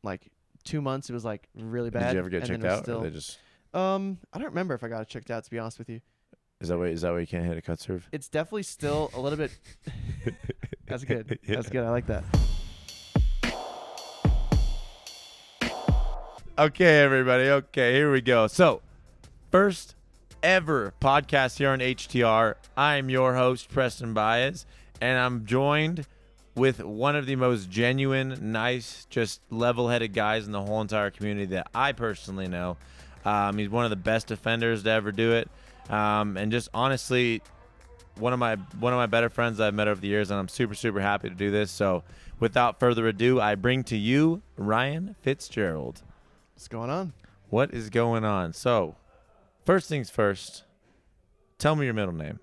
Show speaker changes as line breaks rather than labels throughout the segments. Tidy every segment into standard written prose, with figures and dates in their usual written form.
like 2 months it was like really bad.
Did you ever get
and
checked
then it was
out?
still,
Or they just
I don't remember if I got it checked out, to be honest with you.
is that why you can't hit a cut serve?
It's definitely still a little bit. That's good.
Yeah.
That's good. I like that.
Okay, everybody. Okay, here we go. So, first ever podcast here on HTR. I'm your host, Preston Baez, and I'm joined with one of the most genuine, nice, just level-headed guys in the whole entire community that I personally know. He's one of the best defenders to ever do it, and just honestly, one of my better friends that I've met over the years, and I'm super, super happy to do this. So, without further ado, I bring to you Ryan Fitzgerald.
What's going on?
What is going on? So, first things first, tell me your middle name.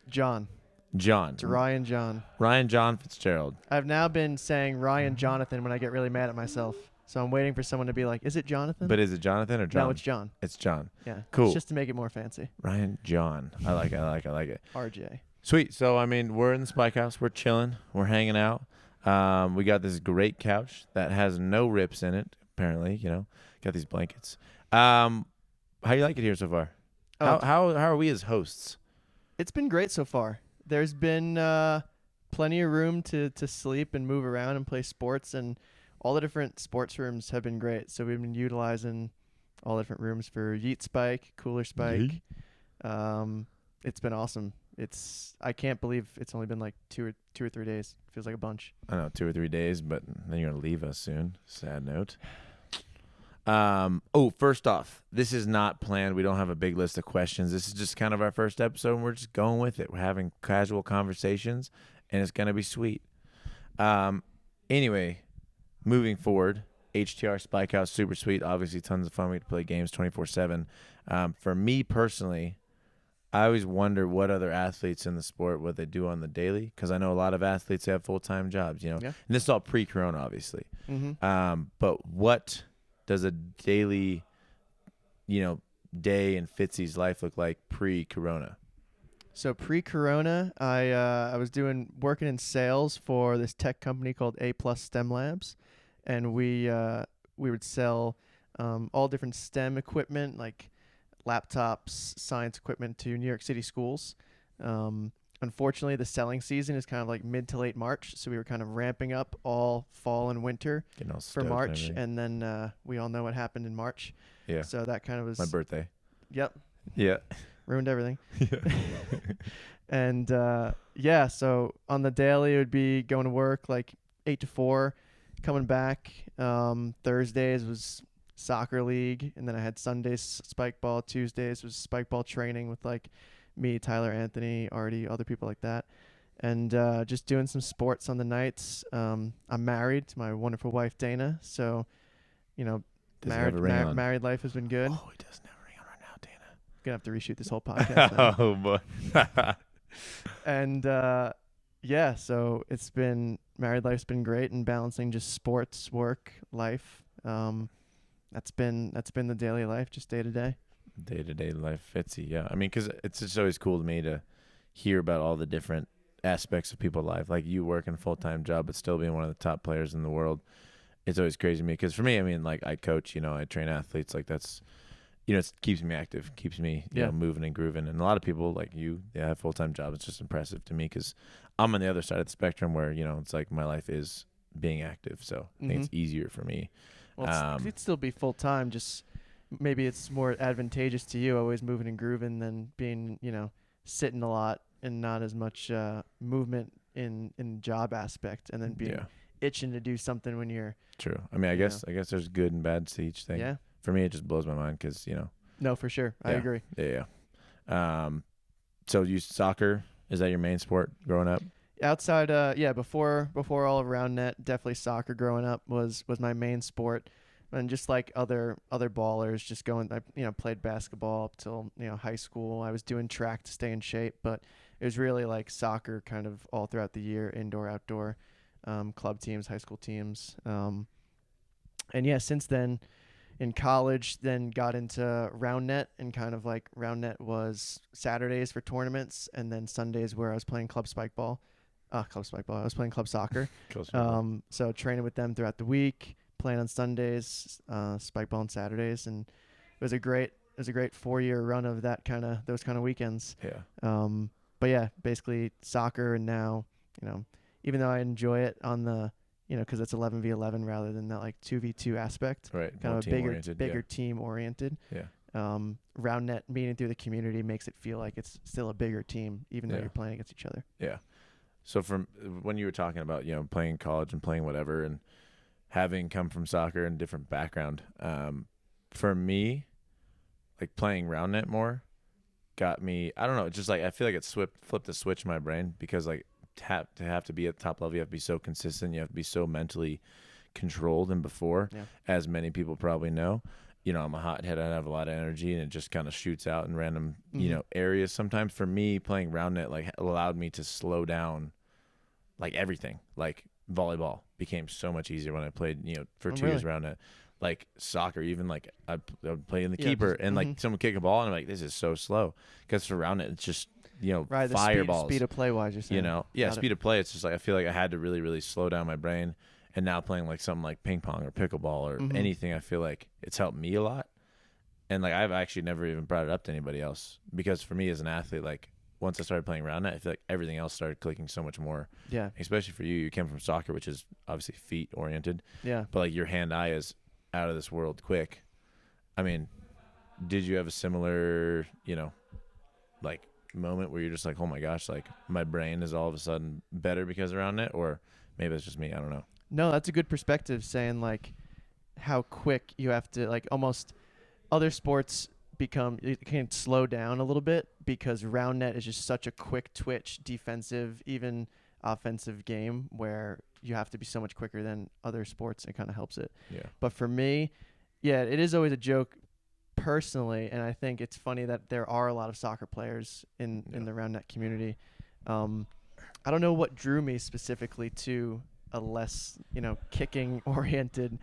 John.
John.
It's Ryan John.
Ryan John Fitzgerald.
I've now been saying Ryan Jonathan when I get really mad at myself. So I'm waiting for someone to be like, is it Jonathan?
But is it Jonathan or John?
No, it's John.
It's John.
Yeah.
Cool.
It's just to make it more fancy.
Ryan John. I like it.
RJ.
Sweet. So, I mean, we're in the Spike House. We're chilling. We're hanging out. We got this great couch that has no rips in it, apparently, Got these blankets. How you like it here so far? How are we as hosts?
It's been great so far. There's been plenty of room to sleep and move around and play sports, and all the different sports rooms have been great. So we've been utilizing all the different rooms for Yeet Spike, Cooler Spike. It's been awesome. I can't believe it's only been like two or 3 days. Feels like a bunch.
I know, 2 or 3 days, but then you're gonna leave us soon. Sad note. First off, this is not planned. We don't have a big list of questions. This is just kind of our first episode, and we're just going with it. We're having casual conversations, and it's gonna be sweet. Anyway, moving forward, HTR Spike House, super sweet. Obviously, tons of fun. We get to play games 24/7. For me personally, I always wonder what other athletes in the sport, what they do on the daily, because I know a lot of athletes have full-time jobs,
Yeah.
And this is all pre-corona, obviously.
Mm-hmm.
But what does a daily, day in Fitzy's life look like pre-corona?
So pre-corona, I was working in sales for this tech company called A+ STEM Labs, and we would sell all different STEM equipment like laptops, science equipment to New York City schools. Unfortunately, the selling season is kind of like mid to late March, so we were kind of ramping up all fall and winter for March, and then we all know what happened in March.
Yeah.
So that kind of was
my birthday.
Yep.
Yeah.
Ruined everything.
Yeah.
And so on the daily it would be going to work like 8 to 4, coming back. Thursdays was soccer league, and then I had Sundays spike ball, Tuesdays was spike ball training with like me, Tyler, Anthony, Artie, other people like that, and just doing some sports on the nights. I'm married to my wonderful wife Dana, so married life has been good.
Oh, he doesn't have a ring on right now, Dana.
Gonna have to reshoot this whole podcast now.
Oh boy.
And so it's been, married life's been great, and balancing just sports, work, life. That's been the daily life, just day to day.
Day-to-day life, Fitzy, yeah. I mean, because it's just always cool to me to hear about all the different aspects of people's life. Like you working a full-time job, but still being one of the top players in the world. It's always crazy to me. Because for me, I mean, like I coach, I train athletes. Like that's, it keeps me active, keeps me, moving and grooving. And a lot of people like you, they have full-time jobs. It's just impressive to me because I'm on the other side of the spectrum where, it's like my life is being active. So I think it's easier for me.
Well, it'd still be full-time, just maybe it's more advantageous to you always moving and grooving than being, sitting a lot and not as much movement in job aspect, and then being itching to do something when you're
true. I mean, I guess there's good and bad to each thing.
Yeah.
For me, it just blows my mind because
No, for sure. I agree.
Yeah. So you soccer, is that your main sport growing up?
Outside, before all of Roundnet, definitely soccer growing up was my main sport. And just like other ballers, just I played basketball up till high school. I was doing track to stay in shape, but it was really like soccer kind of all throughout the year, indoor, outdoor, club teams, high school teams. Since then, in college, then got into Roundnet, and kind of like Roundnet was Saturdays for tournaments, and then Sundays where I was playing club spike ball. I was playing club soccer. So training with them throughout the week, playing on Sundays, spike ball on Saturdays, and it was a great 4-year run of those kind of weekends.
Yeah.
But yeah, basically soccer, and now, even though I enjoy it on the, because it's 11v11 rather than that like 2v2 aspect,
Right.
kind
More
of a
team-oriented,
bigger team oriented.
Yeah.
Roundnet meeting through the community makes it feel like it's still a bigger team, even though
Yeah.
you're playing against each other.
Yeah. So from when you were talking about, playing college and playing whatever and having come from soccer and different background, for me, like playing Roundnet more got me, I don't know, just like I feel like it flipped a switch in my brain, because like to have to be at the top level, you have to be so consistent, you have to be so mentally controlled. And before, as many people probably know, I'm a hothead, I have a lot of energy, and it just kind of shoots out in random areas. Sometimes for me, playing Roundnet like allowed me to slow down like everything. Like volleyball became so much easier when I played for 2 years Roundnet. Like soccer, even like I would play in the keeper, and like someone kick a ball, and I'm like, this is so slow, because for Roundnet it's just fireballs.
Speed of play wise, you're saying.
Speed of play. It's just like I feel like I had to really, really slow down my brain. And now playing like something like ping pong or pickleball or anything, I feel like it's helped me a lot. And like I've actually never even brought it up to anybody else, because for me as an athlete, like once I started playing Roundnet, I feel like everything else started clicking so much more.
Yeah.
Especially for you. You came from soccer, which is obviously feet oriented.
Yeah.
But like your hand-eye is out of this world quick. I mean, did you have a similar, like moment where you're just like, oh my gosh, like my brain is all of a sudden better because of Roundnet? Or maybe it's just me, I don't know.
No, that's a good perspective, saying like how quick you have to, like, almost other sports you can slow down a little bit, because Roundnet is just such a quick twitch, defensive, even offensive game, where you have to be so much quicker than other sports. It kind of helps it.
Yeah.
But for me, it is always a joke personally, and I think it's funny that there are a lot of soccer players in the Roundnet community. I don't know what drew me specifically to a less, kicking oriented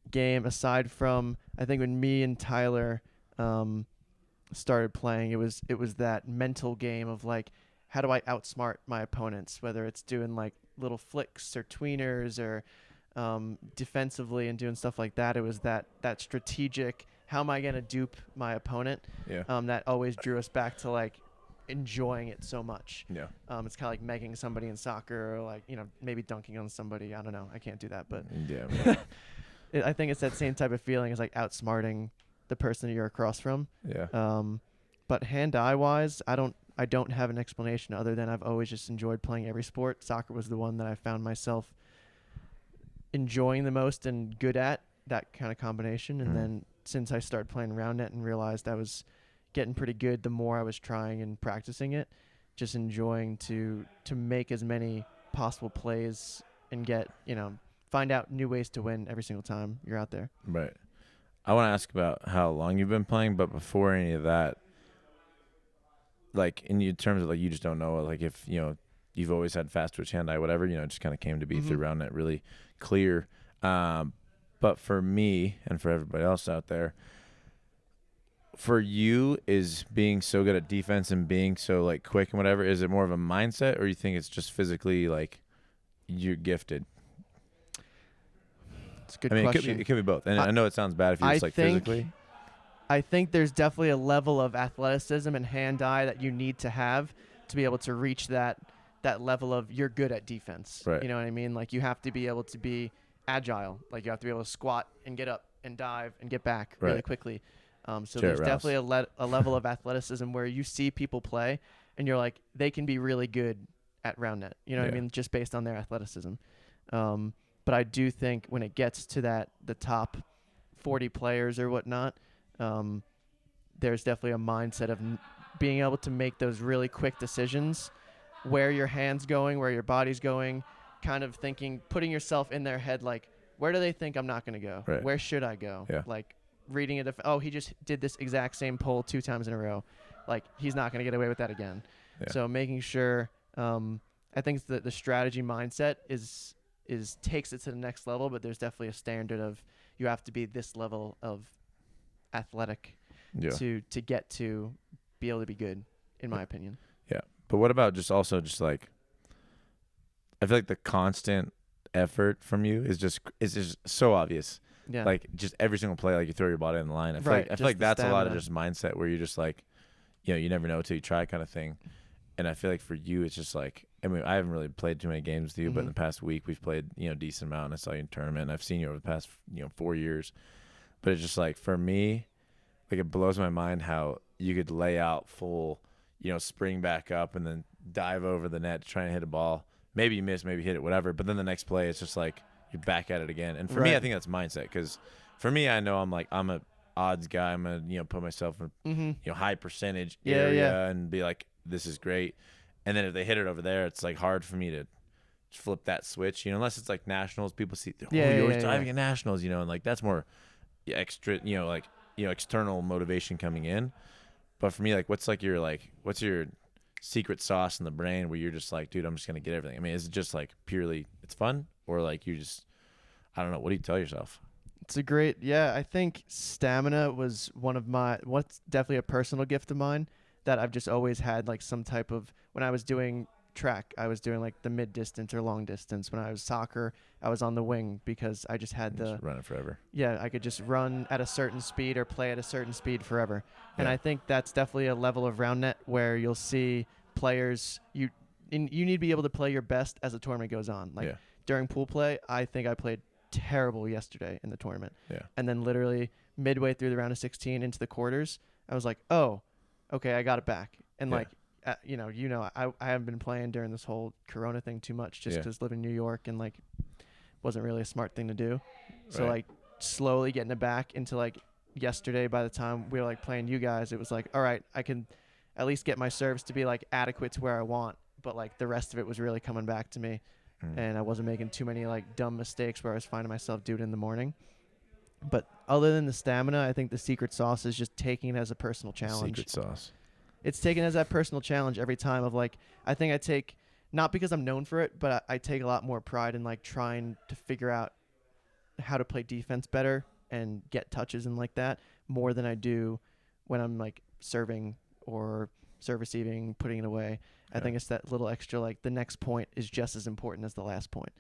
game, aside from, I think when me and Tyler started playing, it was that mental game of like, how do I outsmart my opponents, whether it's doing like little flicks or tweeners or defensively and doing stuff like that. It was that strategic, how am I going to dupe my opponent? That always drew us back to like enjoying it so much. It's kind of like megging somebody in soccer, or like, maybe dunking on somebody. I don't know, I can't do that, but I think it's that same type of feeling as like outsmarting the person you're across from. But hand-eye wise, I don't have an explanation other than I've always just enjoyed playing every sport. Soccer was the one that I found myself enjoying the most and good at, that kind of combination. And then since I started playing Roundnet and realized I was getting pretty good the more I was trying and practicing it, just enjoying to make as many possible plays and get, find out new ways to win every single time you're out there.
Right. I want to ask about how long you've been playing, but before any of that, like in terms of like, you just don't know, like if, you've always had fast twitch hand-eye, whatever, it just kind of came to be through Roundnet really clear. But for me and for everybody else out there, for you, is being so good at defense and being so like quick and whatever, is it more of a mindset, or you think it's just physically like you're gifted?
It's a good question.
It could be both. And I know it sounds bad if you're just like physically.
I think there's definitely a level of athleticism and hand-eye that you need to have to be able to reach that level of you're good at defense.
Right.
You know what I mean? Like you have to be able to be agile. Like you have to be able to squat and get up and dive and get back really quickly. So there's definitely a level of athleticism where you see people play and you're like, they can be really good at Roundnet. You know what I mean? Just based on their athleticism. But I do think when it gets to the top 40 players or whatnot, there's definitely a mindset of being able to make those really quick decisions, where your hand's going, where your body's going, kind of thinking, putting yourself in their head, like, where do they think I'm not going to go?
Right.
Where should I go? Like reading it. He just did this exact same pull 2 times in a row. Like he's not going to get away with that again. So making sure, I think the strategy mindset is takes it to the next level, but there's definitely a standard of you have to be this level of athletic to get to be able to be good, in my opinion.
But what about just like, I feel like the constant effort from you is just so obvious.
Yeah.
Like just every single play, like you throw your body on the line. I feel like that's a lot of just mindset where you're just like, you never know till you try kind of thing. And I feel like for you, it's just like, I mean, I haven't really played too many games with you, but in the past week we've played, decent amount. And I saw you in tournament. And I've seen you over the past, 4 years. But it's just like, for me, like it blows my mind how you could lay out full, spring back up and then dive over the net to try and hit a ball. Maybe you miss, maybe hit it, whatever. But then the next play, it's just like you're back at it again. And for me, I think that's mindset. Because for me, I know I'm a odds guy. I'm gonna put myself in high percentage area and be like, this is great. And then if they hit it over there, it's like hard for me to flip that switch. Unless it's like nationals, people see you're always diving at nationals. And like that's more extra. External motivation coming in. But for me, like what's your secret sauce in the brain where you're just like, dude, I'm just gonna get everything? I mean, is it just like purely it's fun, or like you just, I don't know, what do you tell yourself?
It's a great, I think stamina was what's definitely a personal gift of mine that I've just always had, like some type of, when I was doing track, I was doing like the mid distance or long distance. When I was soccer, I was on the wing because I just had
just run it forever.
Yeah, I could just run at a certain speed or play at a certain speed forever. And I think that's definitely a level of Roundnet where you'll see players, you need to be able to play your best as the tournament goes on. Like during pool play, I think I played terrible yesterday in the tournament. Yeah. And then literally midway through the round of 16 into the quarters, I was like, oh, okay, I got it back. And I haven't been playing during this whole Corona thing too much just because living in New York and like wasn't really a smart thing to do. So like slowly getting it back into like yesterday, by the time we were like playing you guys, it was like, all right, I can at least get my serves to be like adequate to where I want. But like the rest of it was really coming back to me. And I wasn't making too many like dumb mistakes where I was finding myself do it in the morning. But other than the stamina, I think the secret sauce is just taking it as a personal challenge.
Secret sauce.
It's taken as that personal challenge every time of like, I think I take, not because I'm known for it, but I take a lot more pride in like trying to figure out how to play defense better and get touches and like that more than I do when I'm like serving or serve receiving, putting it away. I think it's that little extra, like the next point is just as important as the last point.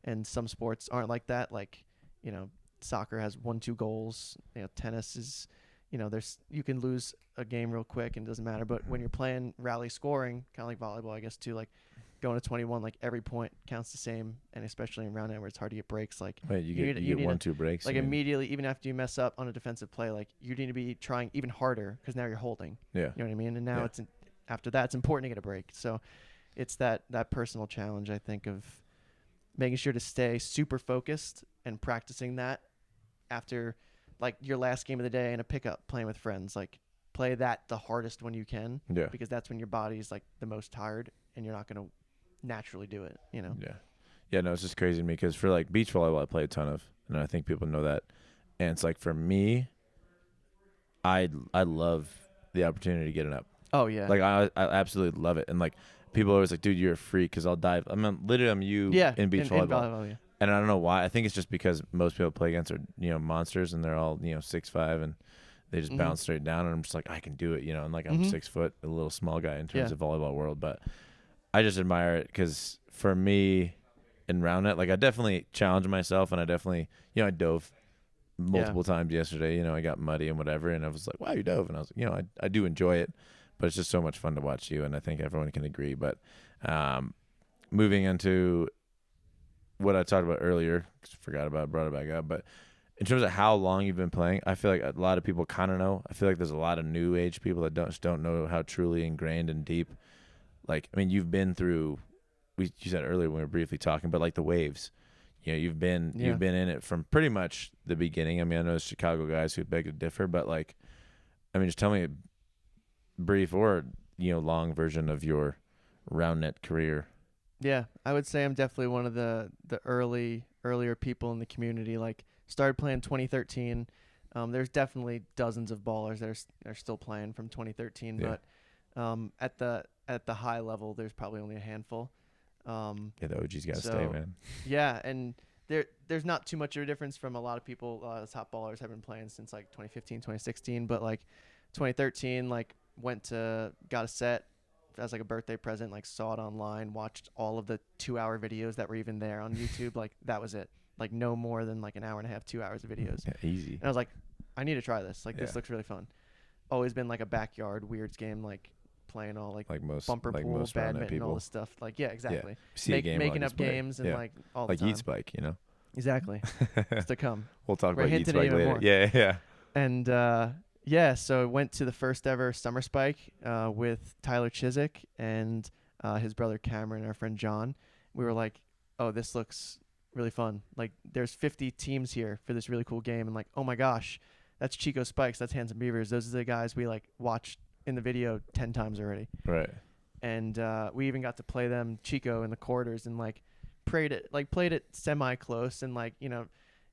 And some sports aren't like that. Like, soccer has 1-2 goals. Tennis is, you can lose a game real quick and it doesn't matter. But when you're playing rally scoring, kind of like volleyball, I guess too, like going to 21, like every point counts the same. And especially in Roundnet where it's hard to get breaks, like
you get 1-2 breaks.
Like immediately, even after you mess up on a defensive play, like you need to be trying even harder because now you're holding. Yeah. You know what I mean? And now after that, it's important to get a break. So it's that personal challenge, I think, of making sure to stay super focused and practicing that after like your last game of the day and a pickup playing with friends. Like play that the hardest when you can because that's when your body's like the most tired and you're not going to naturally do it,
Yeah, no, it's just crazy to me because for like beach volleyball I play a ton of, and I think people know that. And it's like for me, I love the opportunity to get it up.
Oh yeah,
like I absolutely love it. And like people are always like, dude, you're a freak because I'll dive. I'm in beach volleyball. And I don't know why. I think it's just because most people play against are monsters and they're all 6'5" and they just bounce straight down. And I'm just like, I can do it, and like I'm 6 foot, a little small guy in terms of volleyball world. But I just admire it because for me in Roundnet, like I definitely challenged myself and I definitely I dove multiple times yesterday. I got muddy and whatever, and I was like, wow, you dove, and I was like, I do enjoy it. But it's just so much fun to watch you, and I think everyone can agree. But moving into what I talked about earlier, brought it back up. But in terms of how long you've been playing, I feel like a lot of people kind of know. I feel like there's a lot of new age people that don't know how truly ingrained and deep. Like, I mean, you've been through. You said earlier when we were briefly talking, but like the waves. You've been in it from pretty much the beginning. I mean, I know there's Chicago guys who beg to differ, but like, I mean, just tell me. Brief or long version of your Roundnet career.
Yeah, I would say I'm definitely one of the earlier people in the community. Like started playing 2013. There's definitely dozens of ballers that are still playing from 2013, but at the high level, there's probably only a handful.
The OG's got to stay, man.
Yeah, and there's not too much of a difference from a lot of people. A lot of the top ballers have been playing since like 2015, 2016, but like 2013, like got a set, as like a birthday present, like saw it online, watched all of the 2-hour videos that were even there on YouTube. Like that was it. Like no more than like an hour and a half, 2 hours of videos.
Yeah, easy.
And I was like, I need to try this. Like this looks really fun. Always been like a backyard weirds game, like playing all like
most
bumper
like
pool,
most
badminton,
people.
all this stuff. Like exactly.
See a game
making
like
up games and like all
like
the time.
Yeet Spike, you know.
Exactly. It's to come.
We'll talk
We're
about Yeet
hinting
Spike
even
later.
more.
Yeah.
And so I went to the first ever Summer Spike with Tyler Chiswick and his brother Cameron, our friend John. We were like, oh, this looks really fun. Like there's 50 teams here for this really cool game. And like, oh my gosh, that's Chico Spikes. That's Handsome Beavers. Those are the guys we like watched in the video 10 times already.
Right.
And we even got to play them Chico in the quarters and like played it semi close. And like, you know,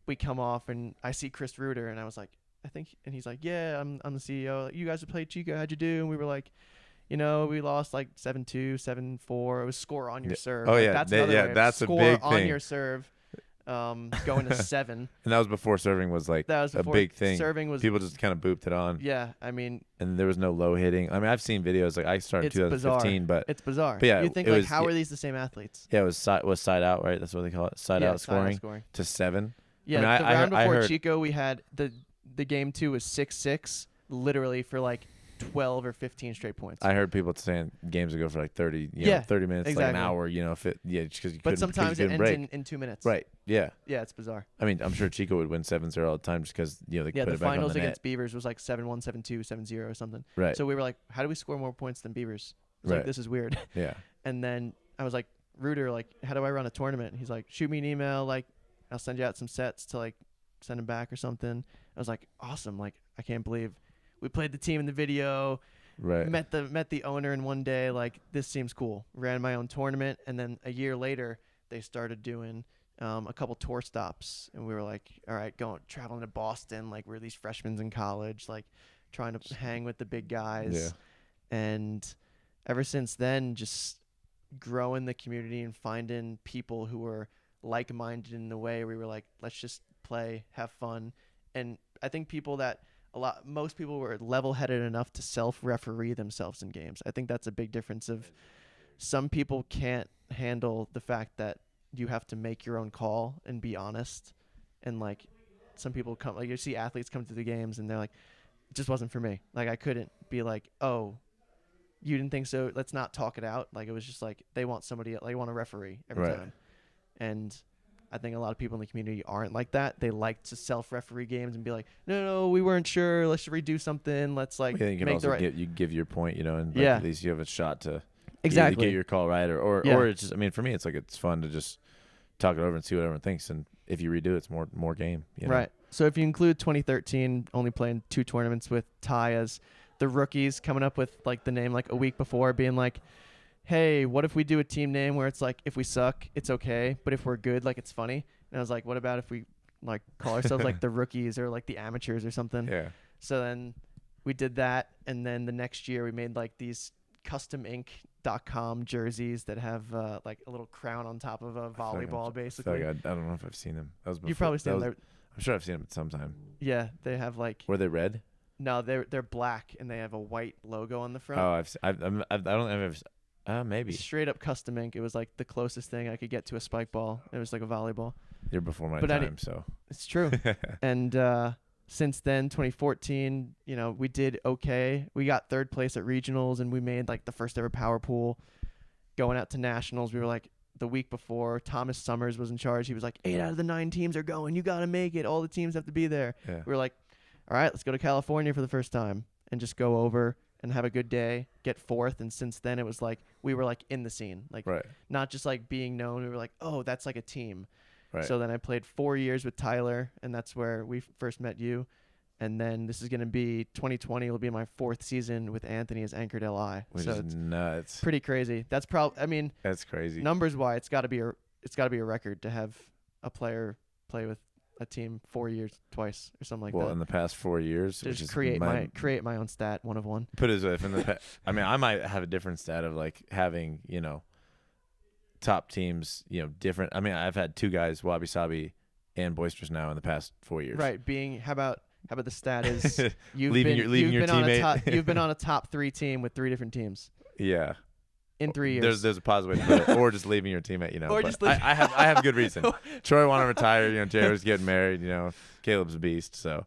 we come off and I see Chris Reuter and I was like, and he's like, yeah, I'm the CEO. You guys have played Chico. How'd you do? And we were like, you know, we lost like 7-2, 7-4. It was score on your serve.
Oh,
like,
yeah.
That's another way.
That's a
score
big
on
thing.
your serve, going to 7.
And that was before serving was like a big thing.
Serving was
people just kind of booped it on.
Yeah, I mean,
and there was no low hitting. I mean, I've seen videos like I started in 2015,
bizarre.
but
it's bizarre.
But yeah,
you think
it
like
was,
how are these the same athletes?
Yeah, it was side out, right? That's what they call it. Side out scoring to 7.
Yeah,
I mean,
the round before
heard,
Chico, we had the game 2 was 6-6, literally for like 12 or 15 straight points.
I heard people saying games would go for like 30, 30 minutes, like an hour, you know, if it, just because you couldn't.
But sometimes it ends in 2 minutes.
Right. Yeah.
Yeah, it's bizarre.
I mean, I'm sure Chico would win 7-0 all the time just because, they put it back on the net.
The finals against Beavers was like 7-1, 7-2, 7-0 or something.
Right.
So we were like, how do we score more points than Beavers? I was like, this is weird.
Yeah.
And then I was like, Reuter, like, how do I run a tournament? And he's like, shoot me an email, like, I'll send you out some sets to like send them back or something. I was like, awesome. Like, I can't believe we played the team in the video.
Right.
Met the owner in one day. Like, this seems cool. Ran my own tournament, and then a year later, they started doing a couple tour stops, and we were like, all right, traveling to Boston. Like, we're these freshmen in college, like trying to hang with the big guys. Yeah. And ever since then, just growing the community and finding people who were like-minded in the way we were like, let's just play, have fun. And I think most people were level-headed enough to self-referee themselves in games. I think that's a big difference. Of some people can't handle the fact that you have to make your own call and be honest. And like, some people come, like you see athletes come to the games and they're like, it just wasn't for me. Like, I couldn't be like, oh, you didn't think so, let's not talk it out. Like, it was just like, they want they want a referee every time. And I think a lot of people in the community aren't like that. They like to self-referee games and be like, no, we weren't sure. Let's redo something. Let's like
you can
make
also
the right.
you give your point, and like, at least you have a shot to
exactly
get your call right, or it's just. I mean, for me, it's like it's fun to just talk it over and see what everyone thinks, and if you redo it, it's more game.
Right. So if you include 2013, only playing 2 tournaments with Ty as the rookies, coming up with like the name like a week before, being like, hey, what if we do a team name where it's like, if we suck, it's okay, but if we're good, like, it's funny. And I was like, what about if we like call ourselves like the rookies or like the amateurs or something?
Yeah.
So then we did that, and then the next year we made like these customink.com jerseys that have like a little crown on top of a volleyball, basically.
I don't know if I've seen them. That was before.
You've probably seen them.
I'm sure I've seen them at some time.
Yeah, they have like.
Were they red?
No, they're black and they have a white logo on the front.
Oh, I don't ever. Maybe.
Straight up custom ink. It was like the closest thing I could get to a spike ball. It was like a volleyball.
You're before my time, so.
It's true. And since then, 2014, we did okay. We got 3rd place at regionals, and we made like the first ever power pool. Going out to nationals, we were like, the week before, Thomas Summers was in charge. He was like, 8 out of the 9 teams are going. You got to make it. All the teams have to be there.
Yeah.
We were like, all right, let's go to California for the first time and just go over and have a good day, get 4th. And since then, it was like we were like in the scene, like not just like being known. We were like, oh, that's like a team. Right. So then I played 4 years with Tyler, and that's where we first met you. And then this is going to be 2020 will be my 4th season with Anthony as anchored LI.
Which
so
is
it's
nuts.
Pretty crazy. That's probably, I mean,
that's crazy.
Numbers wise, it's got to be a record to have a player play with a team 4 years twice or something like that.
Well, in the past 4 years,
just which is create my own stat, 1 of 1.
Put it as if in the I mean, I might have a different stat of like having, top teams, different. I mean, I've had 2 guys, Wabi Sabi and Boisterous now in the past 4 years.
Right. How about the stat is
leaving your teammate.
You've been on a top 3 team with 3 different teams.
Yeah.
in 3 years.
There's a positive way to put it, or just leaving your teammate.
Or
but
just leave-
I have good reason. Troy wanted to retire. Jared's getting married. Caleb's a beast. So,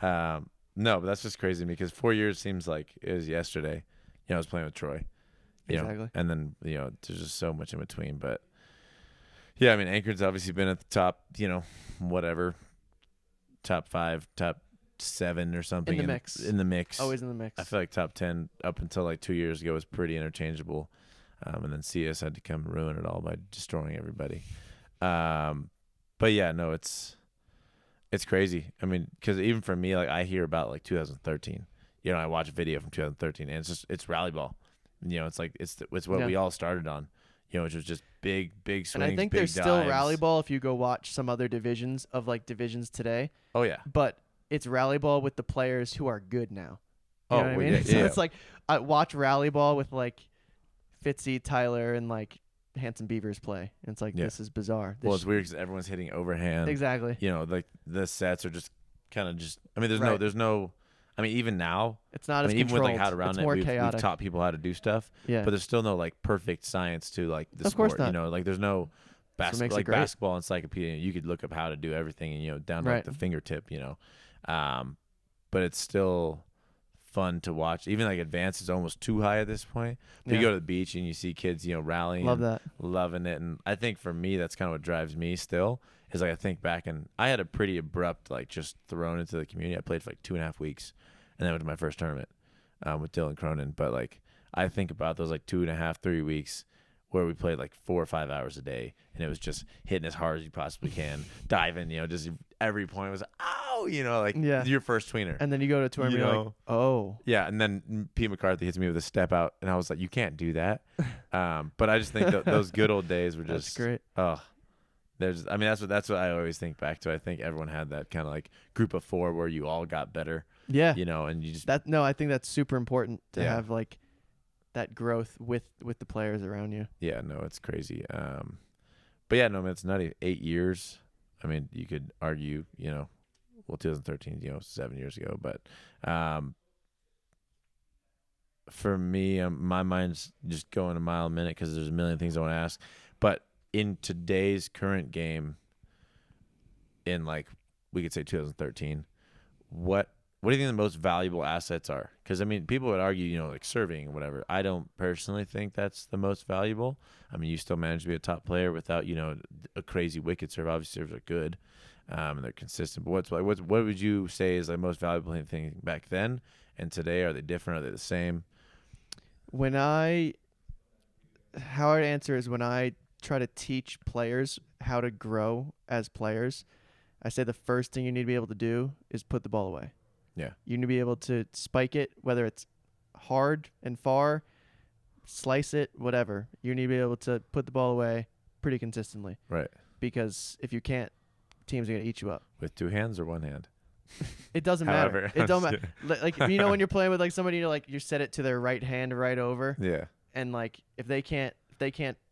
no, but that's just crazy to me because 4 years seems like it was yesterday. I was playing with Troy.
Exactly.
And then there's just so much in between. But yeah, I mean, Anchorage's obviously been at the top. Whatever, top 5, top 7 or something
In the mix.
In the mix,
Always in the mix.
I feel like top 10 up until like 2 years ago was pretty interchangeable, and then CS had to come ruin it all by destroying everybody. But yeah, no, it's crazy. I mean, because even for me, like I hear about like 2013. I watch a video from 2013, and it's rally ball. It's like it's what we all started on. Which was just big swings.
And I think
big
there's still
dives.
rally ball if you go watch some other divisions of like divisions today.
Oh yeah.
But it's rally ball with the players who are good now. You know what I mean?
Yeah,
So
yeah.
it's like I watch rally ball with like Fitzy, Tyler, and like Handsome Beavers play. And it's like this is bizarre.
It's weird because everyone's hitting overhand.
Exactly.
Like the sets are just kind of just. I mean,
Right.
there's no. I mean, even now,
It's not as
even with
controlled.
like how to round
it's
it,
more
we've
chaotic.
taught people how to do stuff.
Yeah.
But there's still no like perfect science to like the
Of course
sport.
not.
Like there's no
That's what makes it
like
great.
basketball encyclopedia. You could look up how to do everything and down to like
Right.
the fingertip. But it's still fun to watch. Even like advanced is almost too high at this point. But
Yeah.
you go to the beach and you see kids rallying.
Love
and
that.
loving it. And I think for me that's kind of what drives me still is like I think back and I had a pretty abrupt like just thrown into the community. I played for like 2.5 weeks and then went to my first tournament with Dylan Cronin. But like I think about those like 2.5, 3 weeks where we played like 4 or 5 hours a day, and it was just hitting as hard as you possibly can, diving, just every point was like your first tweener.
And then you go to a tournament, you're like, oh.
Yeah, and then Pete McCarthy hits me with a step out, and I was like, you can't do that. But I just think those good old days were just
That's great.
Oh, that's what I always think back to. I think everyone had that kind of like group of 4 where you all got better.
Yeah.
And you just
I think that's super important to
Yeah.
have like that growth with the players around you.
Yeah, no, it's crazy. But yeah, no, man, it's nutty. 8 years. I mean, you could argue, 2013, 7 years ago. But for me, my mind's just going a mile a minute because there's a million things I want to ask. But in today's current game, in like we could say 2013, what do you think the most valuable assets are? Because, I mean, people would argue, like serving or whatever. I don't personally think that's the most valuable. I mean, you still manage to be a top player without, a crazy wicked serve. Obviously, serves are good, and they're consistent. But what would you say is the most valuable thing back then and today? Are they different? Are they the same?
How I'd answer is when I try to teach players how to grow as players, I say the first thing you need to be able to do is put the ball away.
Yeah.
You need to be able to spike it, whether it's hard and far, slice it, whatever. You need to be able to put the ball away pretty consistently.
Right.
Because if you can't, teams are going to eat you up.
With 2 hands or 1 hand?
It doesn't
However,
matter. It don't matter. Like, when you're playing with like somebody, you set it to their right hand right over.
Yeah.
And like if they can't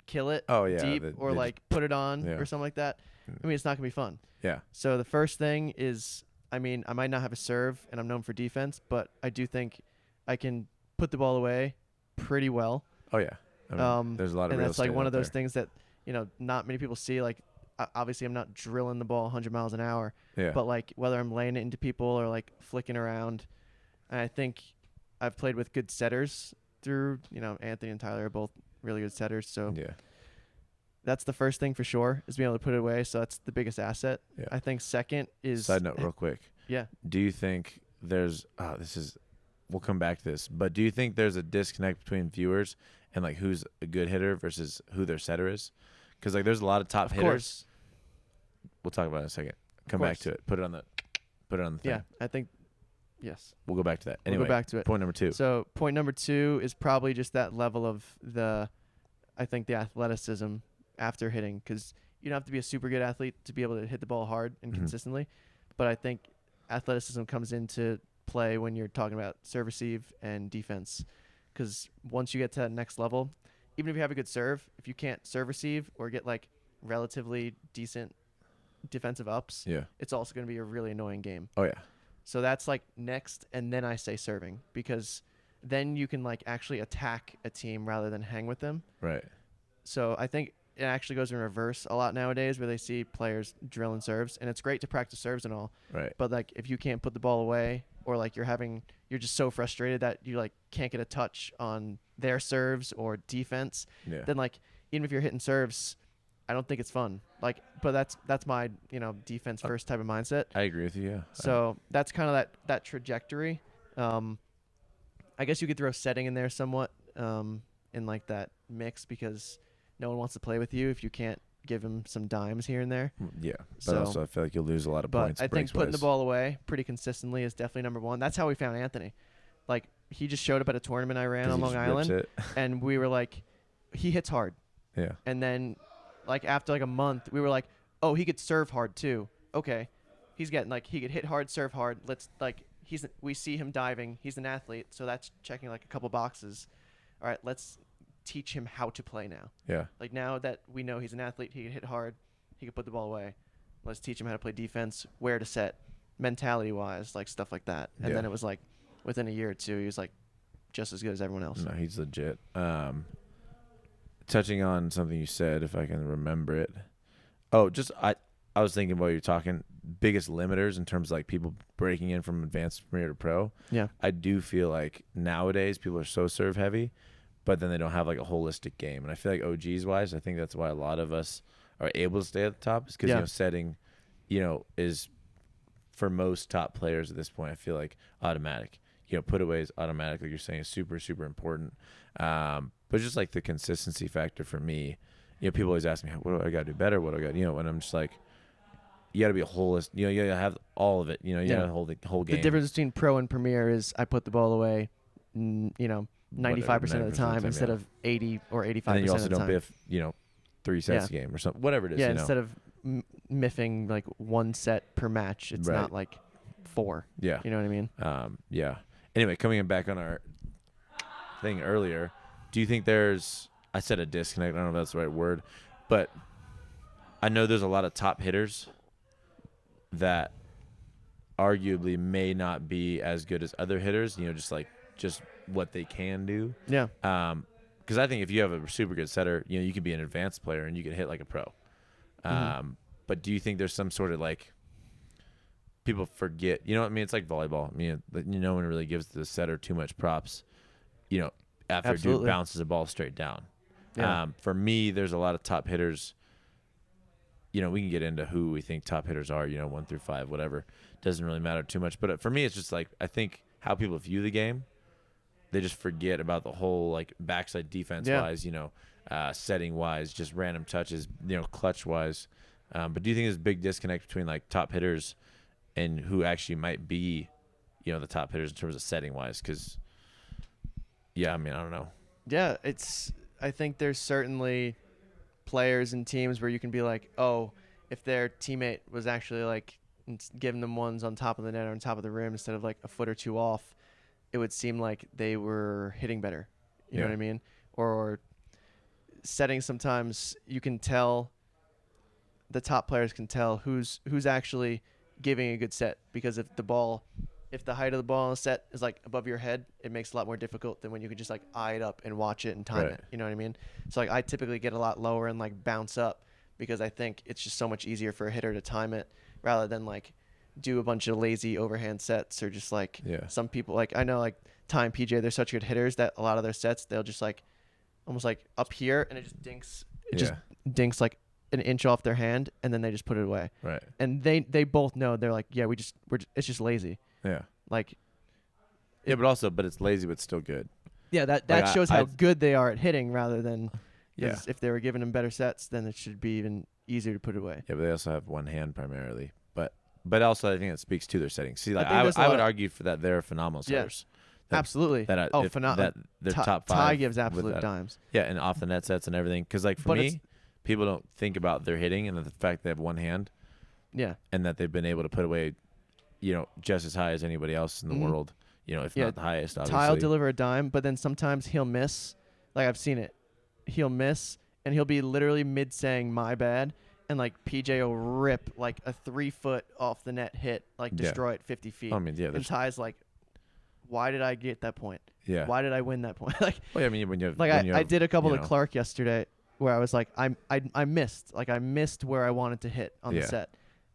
kill it deep or
they
like put it on
Yeah.
or something like that, I mean, it's not going to be fun.
Yeah.
So the first thing is, I mean, I might not have a serve and I'm known for defense, but I do think I can put the ball away pretty well.
Oh, yeah. I mean, there's a lot of
and
real
that's like
estate
one
out
of those
there.
things that, not many people see. Like, obviously I'm not drilling the ball 100 miles an hour,
Yeah.
but like whether I'm laying it into people or like flicking around, and I think I've played with good setters through, Anthony and Tyler are both really good setters. So
Yeah.
that's the first thing for sure, is being able to put it away. So that's the biggest asset.
Yeah.
I think second is
Side note real quick.
Yeah.
Do you think there's we'll come back to this, but do you think there's a disconnect between viewers and like who's a good hitter versus who their setter is? Because like there's a lot of top
Of
hitters.
course.
We'll talk about it in a second. Come back to it. Put it on the thing.
Yeah, I think yes.
We'll go back to that.
We'll
Anyway,
go back to it.
Point number 2.
So point number 2 is probably just that level of the athleticism after hitting, because you don't have to be a super good athlete to be able to hit the ball hard and
Mhm.
consistently. But I think athleticism comes into play when you're talking about serve receive and defense, because once you get to that next level, even if you have a good serve, if you can't serve receive or get like relatively decent defensive ups,
Yeah.
it's also going to be a really annoying game.
Oh yeah.
So that's like next, and then I say serving, because then you can like actually attack a team rather than hang with them.
Right.
So I think it actually goes in reverse a lot nowadays, where they see players drilling serves, and it's great to practice serves and all.
Right.
But like if you can't put the ball away, or like you're just so frustrated that you like can't get a touch on their serves or defense,
Yeah.
then like even if you're hitting serves, I don't think it's fun. Like, but that's my defense first type of mindset.
I agree with you. Yeah.
So that's kind of that trajectory. I guess you could throw setting in there somewhat in like that mix, because no one wants to play with you if you can't give him some dimes here and there.
Yeah. But
So,
also I feel like you'll lose a lot of
but
points.
I think putting the ball away pretty consistently is definitely number one. That's how we found Anthony. Like, he just showed up at a tournament I ran on Long Island, and we were like, he hits hard.
Yeah.
And then, like, after like a month, we were like, oh, he could serve hard too. Okay, he's getting like, he could hit hard, serve hard. Let's like, we see him diving. He's an athlete, so that's checking like a couple boxes. All right, let's teach him how to play now.
Yeah.
Like, now that we know he's an athlete, he can hit hard, he can put the ball away. Let's teach him how to play defense, where to set, mentality-wise, like stuff like that. And then it was like, within a year or two, he was like just as good as everyone else.
No, he's legit. Touching on something you said, if I can remember it. Oh, just I was thinking while you're talking, biggest limiters in terms of like people breaking in from advanced premier to pro.
Yeah.
I do feel like nowadays people are so serve heavy, but then they don't have like a holistic game. And I feel like OGs wise, I think that's why a lot of us are able to stay at the top, is because setting, is for most top players at this point, I feel like automatic. Put away is automatic, like you're saying, is super, super important. But just like the consistency factor for me, people always ask me, what do I got to do better? What do I got to, and I'm just like, you got to be a holistic, you got to have all of it, you got to hold the whole game.
The difference between pro and premier is I put the ball away, 95% of the time instead of 80 or 85% of the time.
And then you also don't biff, 3 sets a game or something, whatever it is.
Yeah, instead of miffing like 1 set per match, it's not like 4.
Yeah.
You know what I mean?
Yeah. Anyway, coming back on our thing earlier, do you think there's, I said a disconnect, I don't know if that's the right word, but I know there's a lot of top hitters that arguably may not be as good as other hitters, just what they can do.
Yeah.
Because I think if you have a super good setter, you could be an advanced player and you could hit like a pro. But do you think there's some sort of like, people forget, it's like volleyball. No one really gives the setter too much props, after a dude bounces a ball straight down.
Yeah.
For me, there's a lot of top hitters. We can get into who we think top hitters are, 1 through 5, whatever. Doesn't really matter too much. But for me, it's just like, I think how people view the game, they just forget about the whole like backside defense wise, setting wise, just random touches, clutch wise. But do you think there's a big disconnect between like top hitters and who actually might be, the top hitters in terms of setting wise? Because, I don't know.
Yeah, I think there's certainly players and teams where you can be like, oh, if their teammate was actually like giving them ones on top of the net or on top of the rim instead of like a foot or two off, it would seem like they were hitting better. You know what I mean? Or setting, sometimes you can tell, the top players can tell who's actually giving a good set, because if the height of the ball on a set is like above your head, it makes it a lot more difficult than when you can just like eye it up and watch it and time it. You know what I mean? So like I typically get a lot lower and like bounce up, because I think it's just so much easier for a hitter to time it rather than like do a bunch of lazy overhand sets, or just like some people, like I know like Ty and PJ, they're such good hitters that a lot of their sets, they'll just like almost like up here and it just dinks. Just dinks like an inch off their hand, and then they just put it away.
Right.
And they both know, they're like, yeah, it's just lazy.
Yeah.
Like,
but it's lazy, but still good.
Yeah, that shows how good they are at hitting, rather than, if they were giving them better sets, then it should be even easier to put it away.
Yeah, but they also have one hand primarily. But also I think it speaks to their settings. See, like I would argue for that they're phenomenal setters.
Absolutely.
That they're top 5.
Ty gives absolute dimes.
Yeah, and off the net sets and everything. Because like for me, people don't think about their hitting and the fact they have one hand.
Yeah.
And that they've been able to put away, just as high as anybody else in the world. If not the highest, obviously.
Ty will deliver a dime, but then sometimes he'll miss. Like, I've seen it. He'll miss, and he'll be literally mid-saying, my bad, and, like, PJ will rip, like, a 3-foot off the net hit, like, destroy it 50 feet.
I mean, yeah.
And Ty's like, why did I get that point?
Yeah.
Why did I win that point? Like,
Well, I mean, when you
I did a couple
you
to
know.
Clark yesterday where I was like, I missed. Like, I missed where I wanted to hit on the
Yeah.
set.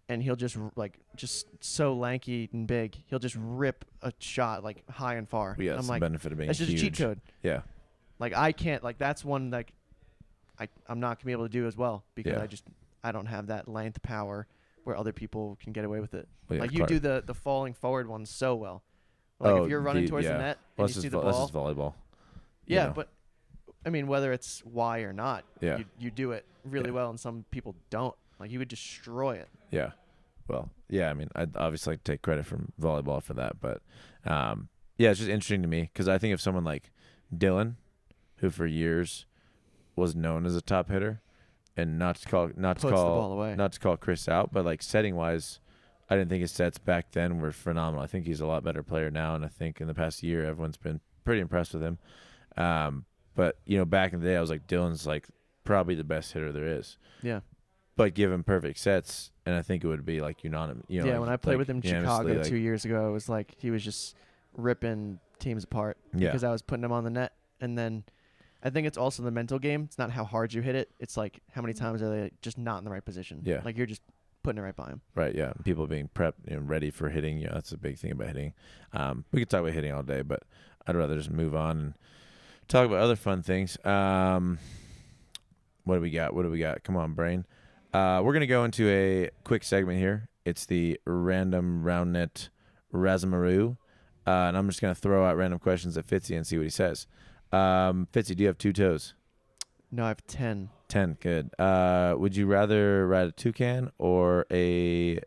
And he'll just, just so lanky and big, he'll just rip a shot, like, high and far.
Yeah,
I'm
it's
like,
the benefit of being
that's just
huge.
a cheat code.
Yeah.
Like, I can't, like, that's one, like, I'm not going to be able to do as well because
Yeah.
I don't have that length power where other people can get away with it.
Well, yeah,
Like, you
Clark.
do the falling forward one so well. Like, if you're running towards the net
Well,
and you see the
that's
ball.
just volleyball.
Yeah,
know.
but, I mean, whether it's Y or not,
Yeah.
you do it really well, and some people don't. Like, you would destroy it.
Yeah. Well, yeah, I mean, I'd obviously like to take credit from volleyball for that, but yeah, it's just interesting to me because I think of someone like Dylan, who for years was known as a top hitter, and not to call
Puts the ball away.
not to call Chris out, but like setting wise, I didn't think his sets back then were phenomenal. I think he's a lot better player now, and I think in the past year everyone's been pretty impressed with him. But you know, back in the day, I was like, Dylan's like probably the best hitter there is.
Yeah.
But give him perfect sets, and I think it would be like unanimous. You know,
Yeah,
like,
when I played
like
with him in
unanimously,
Chicago
like,
2 years ago, it was like he was just ripping teams apart
Yeah.
because I was putting him on the net. And then I think it's also the mental game. It's not how hard you hit it. It's like how many times are they just not in the right position.
Yeah.
Like you're just putting it right by him.
Right, yeah. People being prepped and ready for hitting. You know, that's a big thing about hitting. We could talk about hitting all day, but I'd rather just move on and talk about other fun things. What do we got? Come on, brain. We're going to go into a quick segment here. It's the random Roundnet Razamaroo. And I'm just going to throw out random questions at Fitzy and see what he says. Fitzy, do you have 2 toes?
No, I have 10.
10, good. Would you rather ride a toucan or a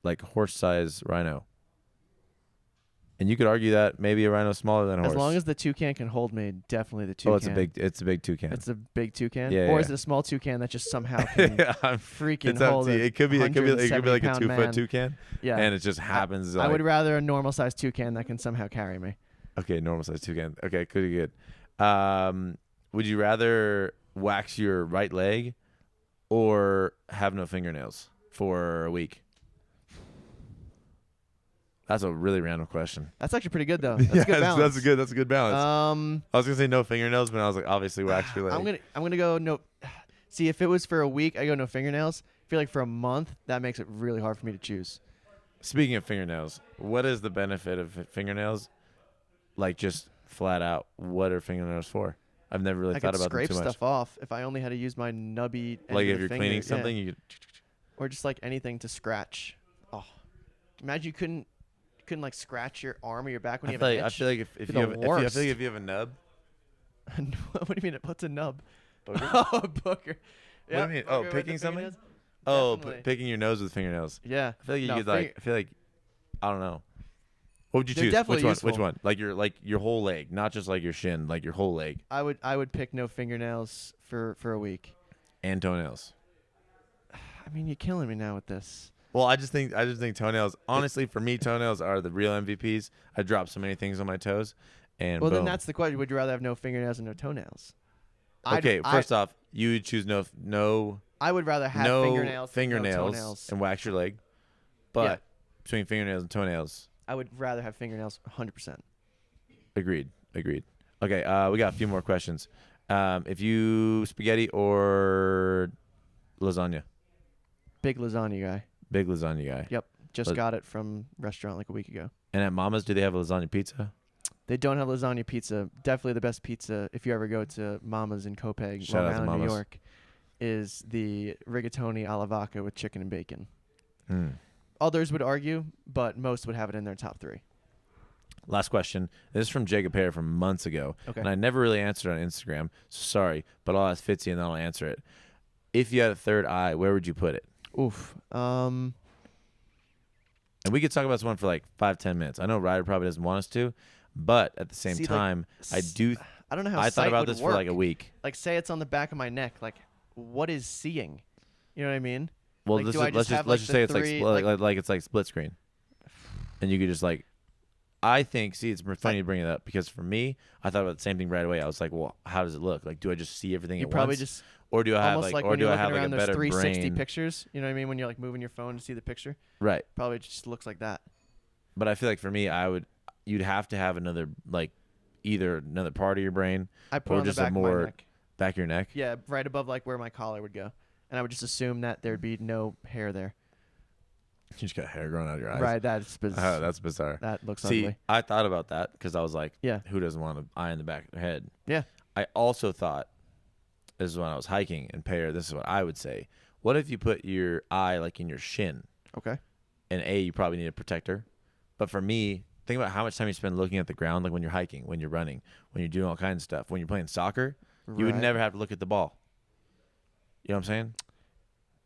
like horse-sized rhino? And you could argue that maybe a rhino smaller than a horse.
As long as the toucan can hold me, definitely the toucan.
Oh, it's a big toucan.
It's a big toucan.
Yeah,
or
yeah.
is it a small toucan that just somehow can freaking
It's up
hold
to you.
a
It could be like a
170-pound
2-foot
man.
toucan.
Yeah.
And it just happens.
I would rather a normal sized toucan that can somehow carry me.
Okay, normal size toucan. Okay, good. Would you rather wax your right leg or have no fingernails for a week? That's a really random question.
That's actually pretty good though. That's a good balance.
That's a good balance. I was gonna say no fingernails, but I was like, obviously wax your leg.
I'm gonna go no. See, if it was for a week, I go no fingernails. I feel like for a month, that makes it really hard for me to choose.
Speaking of fingernails, what is the benefit of fingernails? Like just flat out, what are fingernails for? I've never really
I
thought
could
about them
scrape
too much.
stuff off if I only had to use my nubby. End
Like
of
if
the
you're
finger,
cleaning
yeah.
something, you could.
Or just like anything to scratch. Oh, imagine you couldn't like scratch your arm or your back when you have an itch.
I feel like if
It'd
you
be
have
the worst.
if you have a nub.
What do you mean? What's a nub?
Booger?
Oh, a booger.
What do you mean? Oh,
booger with
picking
the
something?
fingernails?
Oh,
Definitely.
picking your nose with fingernails.
Yeah.
I feel like you
No,
could like. I feel like I don't know. What would you
They're
choose?
definitely
Which one?
useful.
Which one? Like your whole leg, not just like your shin, like your whole leg
I would pick no fingernails for a week.
and toenails.
I mean, you're killing me now with this.
Well, I just think toenails. Honestly, for me, toenails are the real MVPs. I drop so many things on my toes, and
Well,
boom.
then that's the question. Would you rather have no fingernails and no toenails?
Okay, first off, you would choose no
I would rather have
fingernails
fingernails, than no toenails.
and wax your leg. But
Yeah.
between fingernails and toenails,
I would rather have fingernails 100%.
agreed. Okay, we got a few more questions. If you spaghetti or lasagna,
Big lasagna guy.
big lasagna guy.
Yep. Just
But-
got it from restaurant like a week ago.
And at Mama's, do they have a lasagna pizza?
They don't have lasagna pizza. Definitely the best pizza if you ever go to Mama's in Copiague,
Shout out to
Long Island, New
Mama's.
York, is the rigatoni alla vodka with chicken and bacon.
Mm.
Others would argue, but most would have it in their top 3.
Last question. This is from Jacob Hare from months ago.
Okay.
And I never really answered on Instagram. So sorry, but I'll ask Fitzy and then I'll answer it. If you had a third eye, where would you put it?
Oof.
And we could talk about this one for like 5-10 minutes. I know Ryder probably doesn't want us to, but at the same
See, like,
time, I do.
I don't know how
I thought
sight
about
would
this
work.
for like a week.
Like, say it's on the back of my neck. Like, what is seeing? You know what I mean?
Well,
Like,
this
do I
is,
just have,
let's
like,
just
the
say it's
three,
like it's like split screen, and you could just like. I think. See, it's funny to bring it up because for me, I thought about the same thing right away. I was like, well, how does it look? Like, do I just see everything
You
at
probably
once?
just
Or do I have
almost like
or
when
do
you're
I
looking
have like a
around those
better
360
brain?
pictures. You know what I mean? When you're like moving your phone to see the picture,
Right.
probably just looks like that.
But I feel like for me, you'd have to have another like either another part of your brain
I put
or
on
just
the back
a
of my
more
neck.
back of your neck.
Yeah, right above like where my collar would go, and I would just assume that there'd be no hair there.
You just got hair growing out of your eyes.
Right, that's
Oh, that's bizarre.
that looks
See,
ugly.
I thought about that because I was like,
Yeah,
who doesn't want an eye in the back of their head?
yeah.
I also thought, this is when I was hiking in Pear, this is what I would say. What if you put your eye like in your shin?
Okay.
And you probably need a protector. But for me, think about how much time you spend looking at the ground, like when you're hiking, when you're running, when you're doing all kinds of stuff. When you're playing soccer, you would
Right.
never have to look at the ball. You know what I'm saying?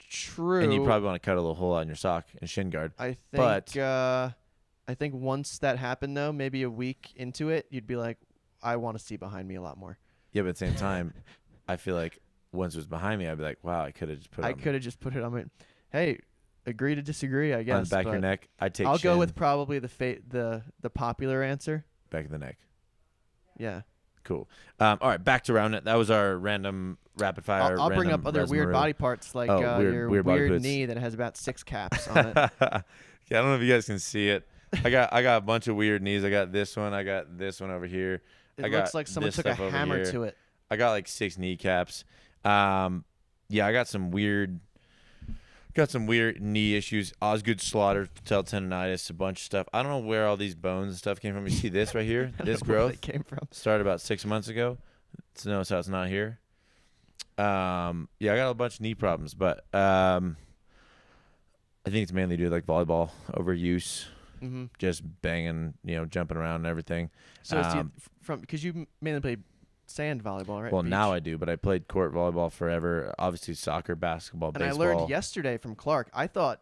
True.
And you probably want to cut a little hole out in your sock and shin guard.
I think.
but-
I think once that happened though, maybe a week into it, you'd be like, I want to see behind me a lot more.
Yeah, but at the same time, I feel like once it was behind me, I'd be like, wow, I could have just put it
I
on
could have just put it on my. Hey, agree to disagree, I guess.
on the back of your
but
neck. I'd take
I'll
shin,
go with probably the popular answer.
back of the neck.
Yeah.
Cool. All right, back to Roundnet. That was our random rapid fire.
I'll bring up
random
other weird
resume.
body parts like your
weird body
weird
parts.
knee that has about 6 caps on it.
Yeah, I don't know if you guys can see it. I got a bunch of weird knees. I got this one. I got this one over here.
It
I
looks
got
like someone
this
took a
stuff over
hammer
here.
to it.
I got like 6 kneecaps. Yeah, I got some weird knee issues. Osgood slaughter, patella tendonitis, a bunch of stuff. I don't know where all these bones and stuff came from. You see this right here?
I don't
This
know where
growth
they came from.
started about 6 months ago. So notice how it's not here. Yeah, I got a bunch of knee problems, but I think it's mainly due to like volleyball overuse,
Mm-hmm.
just banging, jumping around and everything.
So it's because you mainly play sand volleyball, right?
Well,
Beach.
now I do, but I played court volleyball forever. Obviously, soccer, basketball,
And
baseball.
I learned yesterday from Clark. I thought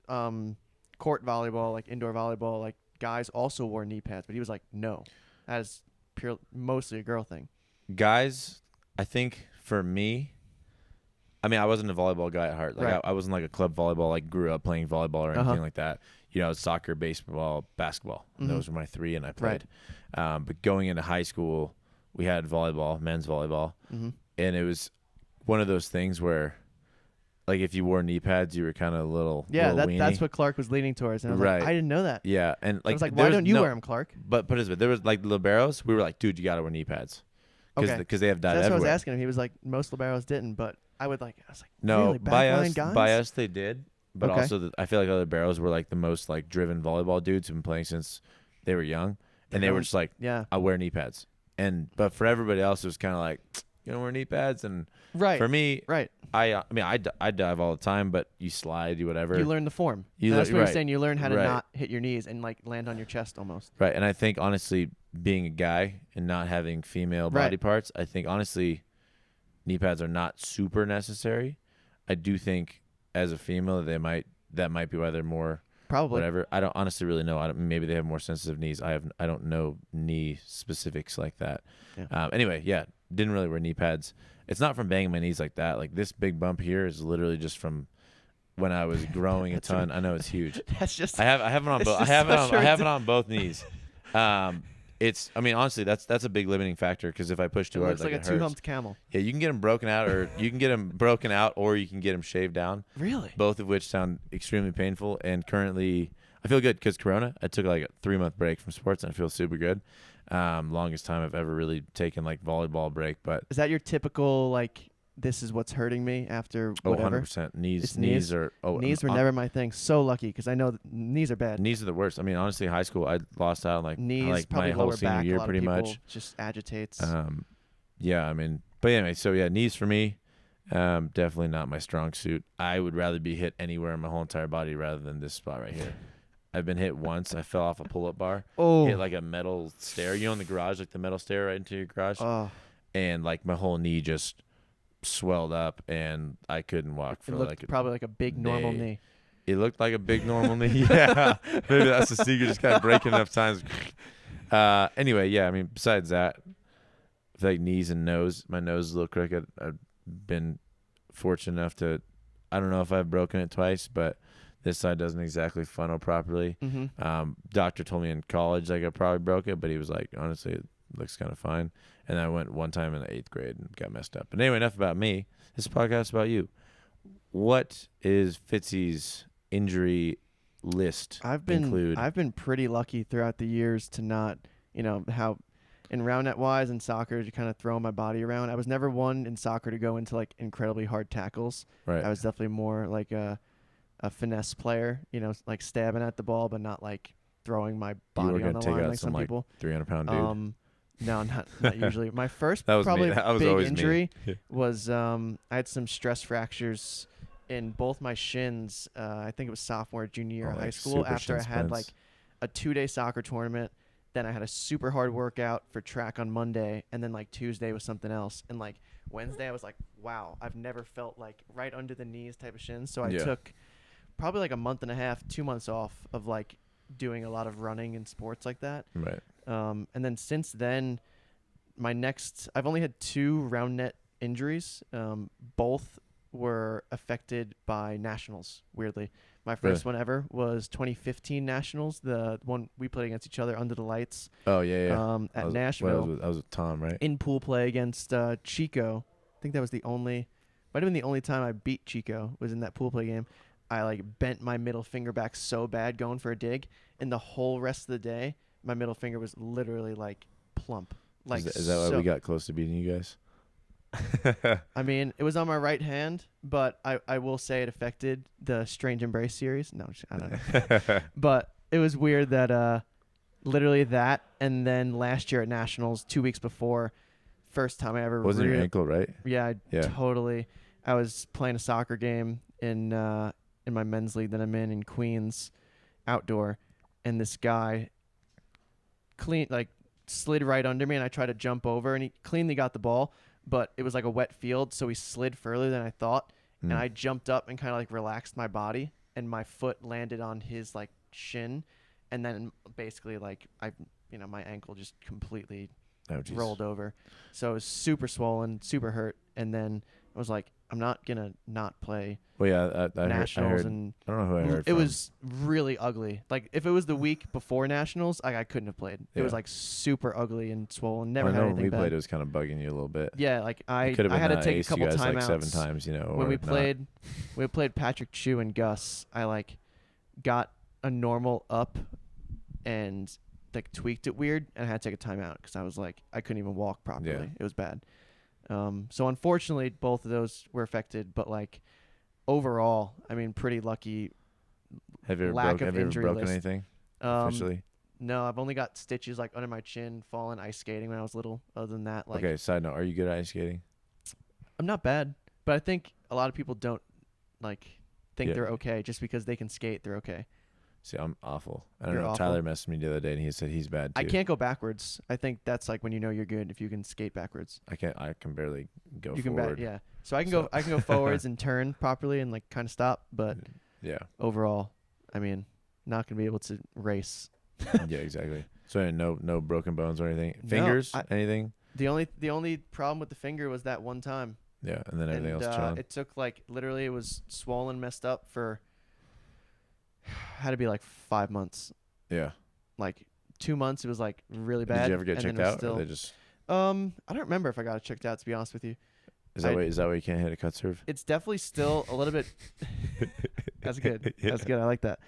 court volleyball, like indoor volleyball, like guys also wore knee pads, but he was like, no, that is mostly a girl thing.
Guys, I think for me, I mean, I wasn't a volleyball guy at heart. Like
Right.
I wasn't like a club volleyball, like grew up playing volleyball or anything
Uh-huh.
like that. Soccer, baseball, basketball.
Mhm.
Those were my 3, and I
Right.
played. But going into high school, we had volleyball, men's volleyball,
Mm-hmm.
and it was one of those things where, like, if you wore knee pads, you were kind of a little
Yeah,
little
that's
weenie.
what Clark was leaning towards. And I was
Right.
like, I didn't know that.
Yeah, and
I
like,
was like,
there
why
was
don't you
no-
wear them, Clark?
But put it this way, there was like liberos. We were like, dude, you got to wear knee pads
Okay.
because they have data
That's what I was
everywhere.
asking him. He was like, most liberos didn't, but I was like,
No,
really?
by
Backline
us,
guys?
they did. But
Okay.
also, I feel like other barrels were like the most like driven volleyball dudes who've been playing since they were young, and they were just like,
Yeah.
I wear knee pads. But for everybody else, it was kind of like, you don't wear knee pads. And
Right.
for me,
Right.
I dive all the time, but you slide, you whatever.
You learn the form.
You
That's
learn-
what you're
right.
saying. You learn how to
Right.
not hit your knees and like land on your chest almost.
Right, and I think honestly, being a guy and not having female
Right.
body parts, I think honestly, knee pads are not super necessary. I do think as a female, that might be why they're more
Probably.
whatever. I don't honestly really know. Maybe they have more sensitive knees. I don't know knee specifics like that.
Yeah.
Anyway, yeah, didn't really wear knee pads. It's not from banging my knees like that. Like this big bump here is literally just from when I was growing a
That's
ton. I know it's huge.
That's just.
I have it on
It's
both. I
just
have it
such
on.
a
I have it on both knees. I mean, honestly, that's a big limiting factor because if I push
It
too hard,
looks like a
it hurts.
2-humped camel.
Yeah, you can get them broken out, or you can get them shaved down.
Really?
Both of which sound extremely painful. And currently, I feel good because Corona. I took like a 3-month break from sports, and I feel super good. Longest time I've ever really taken like volleyball break, but
Is that your typical like? This is what's hurting me after whatever.
100% knees.
It's
Knees
knees?
are
Knees were never my thing. So lucky because I know that knees are bad.
Knees are the worst. I mean, honestly, high school I lost out on like
Knees,
my
probably
whole
lower
senior
back.
year
a lot
pretty
of people
much.
just agitates.
Yeah, I mean, but anyway, so yeah, knees for me, definitely not my strong suit. I would rather be hit anywhere in my whole entire body rather than this spot right here. I've been hit once. I fell off a pull-up bar,
oh.
hit like a metal stair. You know, in the garage, like the metal stair right into your garage,
Oh.
and like my whole knee just swelled up, and I couldn't walk
It
for
looked
like
probably like a big normal
day.
knee.
It looked like a big normal knee. Yeah, maybe that's the secret. Just kind of breaking enough times. Anyway, yeah. I mean, besides that, I feel like knees and nose. My nose is a little crooked. I've been fortunate enough to. I don't know if I've broken it twice, but this side doesn't exactly funnel properly.
Mm-hmm.
Doctor told me in college like I probably broke it, but he was like, honestly, it looks kind of fine. And I went one time in the 8th grade and got messed up. But anyway, enough about me. This podcast is about you. What is Fitzy's injury list
I've
include?
been pretty lucky throughout the years to not, how in Roundnet wise and soccer to kind of throw my body around. I was never one in soccer to go into like incredibly hard tackles.
Right.
I was definitely more like a finesse player, like stabbing at the ball, but not like throwing my body on the line like some people.
300-pound dude.
No, not usually. My first
That was
probably
me. That was
big
always
injury
me.
was I had some stress fractures in both my shins. I think it was sophomore, junior year of high school after I had like a 2-day soccer tournament. Then I had a super hard workout for track on Monday, and then like Tuesday was something else. And like Wednesday I was like, wow, I've never felt like right under the knees type of shins. So I took probably like a month and a half, 2 months off of like doing a lot of running and sports like that.
Right.
And then since then, I've only had 2 Roundnet injuries. Both were affected by nationals, weirdly. My first one ever was 2015 nationals, the one we played against each other under the lights.
Oh, yeah.
At Nashville.
I was with Tom, right?
In pool play against Chico. I think that was might have been the only time I beat Chico was in that pool play game. I like bent my middle finger back so bad going for a dig, and the whole rest of the day, my middle finger was literally like plump. Like
is that why we got close to beating you guys?
I mean, it was on my right hand, but I will say it affected the Strange Embrace series. No, I don't know. But it was weird that literally that, and then last year at Nationals, 2 weeks before, first time I ever
wasn't your ankle, right?
Yeah, totally. I was playing a soccer game in my men's league that I'm in Queens, outdoor, and this guy slid right under me, and I tried to jump over, and he cleanly got the ball. But it was like a wet field, so he slid further than I thought. And I jumped up and kind of like relaxed my body, and my foot landed on his like shin, and then basically like my ankle just completely rolled over. So it was super swollen, super hurt, and then I was like, I'm not gonna not play.
Well, yeah, I
Nationals
heard,
and
I don't know who I heard.
It was really ugly. Like if it was the week before Nationals, I couldn't have played. It was like super ugly and swollen. Never had anything
when we
bad.
played, it was kind of bugging you a little bit.
Yeah, like I had to take a couple timeouts. Like
7 times,
when we played Patrick Chu and Gus, I like got a normal up and like tweaked it weird, and I had to take a timeout because I was like I couldn't even walk properly.
Yeah.
It was bad. So unfortunately, both of those were affected, but like overall, I mean, pretty lucky.
Have you ever broken anything officially?
No, I've only got stitches like under my chin, falling ice skating when I was little. Other than that, like
okay. Side note: are you good at ice skating?
I'm not bad, but I think a lot of people don't think they're okay just because they can skate. They're okay.
See, I'm awful. I don't
You're
know.
awful?
Tyler messaged me the other day, and he said he's bad too.
I can't go backwards. I think that's like when you know you're good if you can skate backwards.
I can't. I can barely go
you
forward.
Can yeah. So I can go. I can go forwards and turn properly and like kind of stop. But
yeah.
Overall, I mean, not gonna be able to race.
Yeah, exactly. So no broken bones or anything. Fingers, anything.
The only problem with the finger was that one time.
Yeah, and then everything else chilling.
It took like literally it was swollen, messed up for. Had to be like 5 months.
Yeah.
Like 2 months, it was like really bad.
Did you ever get checked out? Or they just.
I don't remember if I got it checked out. To be honest with you.
Is that why you can't hit a cut serve?
It's definitely still a little bit. That's good. Yeah. That's good. I like that.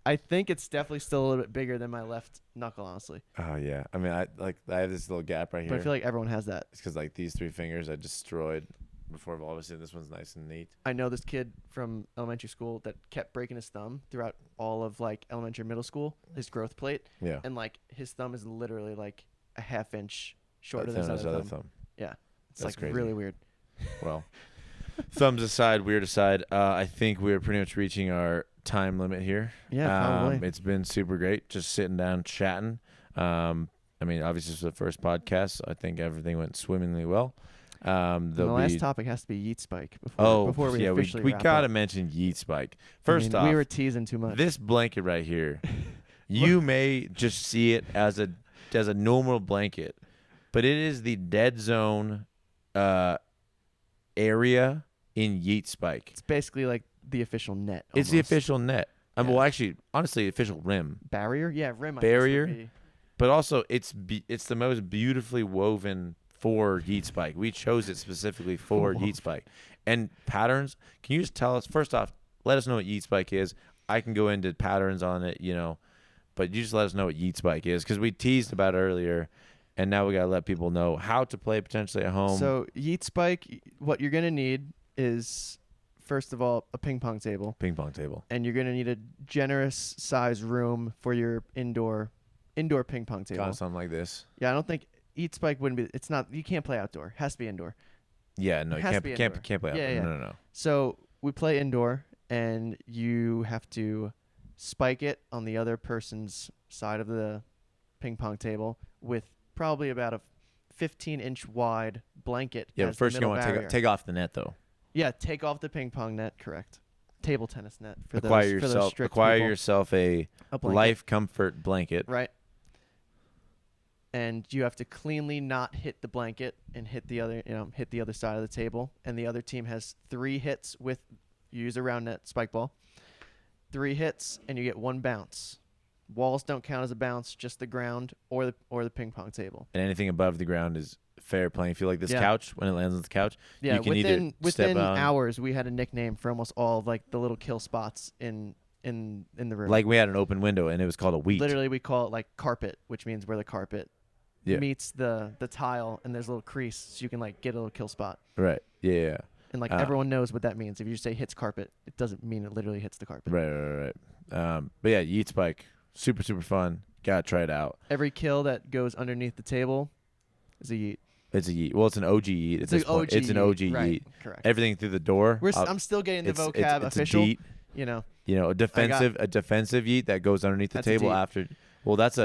I think it's definitely still a little bit bigger than my left knuckle, honestly.
Oh yeah. I mean, I have this little gap right here.
But I feel like everyone has that.
It's because like these 3 fingers I destroyed. Before all of a sudden, this one's nice and neat.
I know this kid from elementary school that kept breaking his thumb throughout all of like elementary, middle school. His growth plate. Yeah. And like his thumb is literally like a half inch shorter than his other thumb. Yeah. It's like crazy. Really weird.
Well, thumbs aside, weird aside, I think we're pretty much reaching our time limit here.
Yeah, probably.
It's been super great just sitting down chatting. I mean, obviously this was the first podcast, so I think everything went swimmingly well.
The last topic has to be Yeet Spike before we officially
we
wrap
gotta
up.
mention Yeet Spike. First off,
we were teasing too much.
This blanket right here, you may just see it as a normal blanket, but it is the dead zone area in Yeet Spike.
It's basically like the official net. Almost.
It's the official net. Well, actually, honestly, the official rim.
Barrier? Yeah, rim.
Barrier. But also, it's the most beautifully woven for Yeet Spike. We chose it specifically for Yeet Spike. And patterns, can you just tell us, first off, let us know what Yeet Spike is. I can go into patterns on it, but you just let us know what yeet spike is, because we teased about it earlier, and now we got to let people know how to play potentially at home.
So yeet spike, what you're going to need is, first of all, a ping pong table. And you're going to need a generous size room for your indoor ping pong table.
Got something like this.
Yeah, I don't think yeet spike wouldn't be. It's not. You can't play outdoor. It has to be indoor.
Yeah, no, you can't play outdoor.
Yeah.
No.
So we play indoor, and you have to spike it on the other person's side of the ping pong table with probably about a 15-inch wide blanket.
Yeah, but first you want to take off the net, though.
Yeah, take off the ping pong net. Correct. Table tennis net for
acquire
those strict
acquire
people.
yourself a life comfort blanket.
Right. And you have to cleanly not hit the blanket and hit the other side of the table. And the other team has 3 hits with, you use a round net spike ball. 3 hits and you get 1 bounce. Walls don't count as a bounce, just the ground or the ping pong table.
And anything above the ground is fair playing field. Like this couch, when it lands on the couch,
yeah,
you can
within hours we had a nickname for almost all of like the little kill spots in the room.
Like we had an open window and it was called a weet.
Literally we call it like carpet, which means where the carpet meets the tile, and there's a little crease so you can like get a little kill spot.
Right. Yeah.
And like everyone knows what that means. If you say hits carpet, it doesn't mean it literally hits the carpet.
Right. But yeah, yeet spike, super fun. Gotta try it out.
Every kill that goes underneath the table is a yeet.
It's a yeet. Well, it's an OG yeet at this point. It's an OG yeet.
Correct.
Everything through the door.
I'm still getting the vocab
it's
official.
A deet. A defensive yeet that goes underneath the table after. Well, that's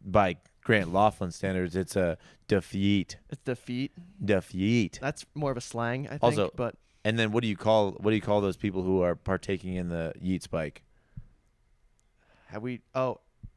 by Grant Laughlin standards, it's a defeat.
It's defeat.
Defeat.
That's more of a slang, I think.
Also,
but
and then what do you call those people who are partaking in the yeet spike?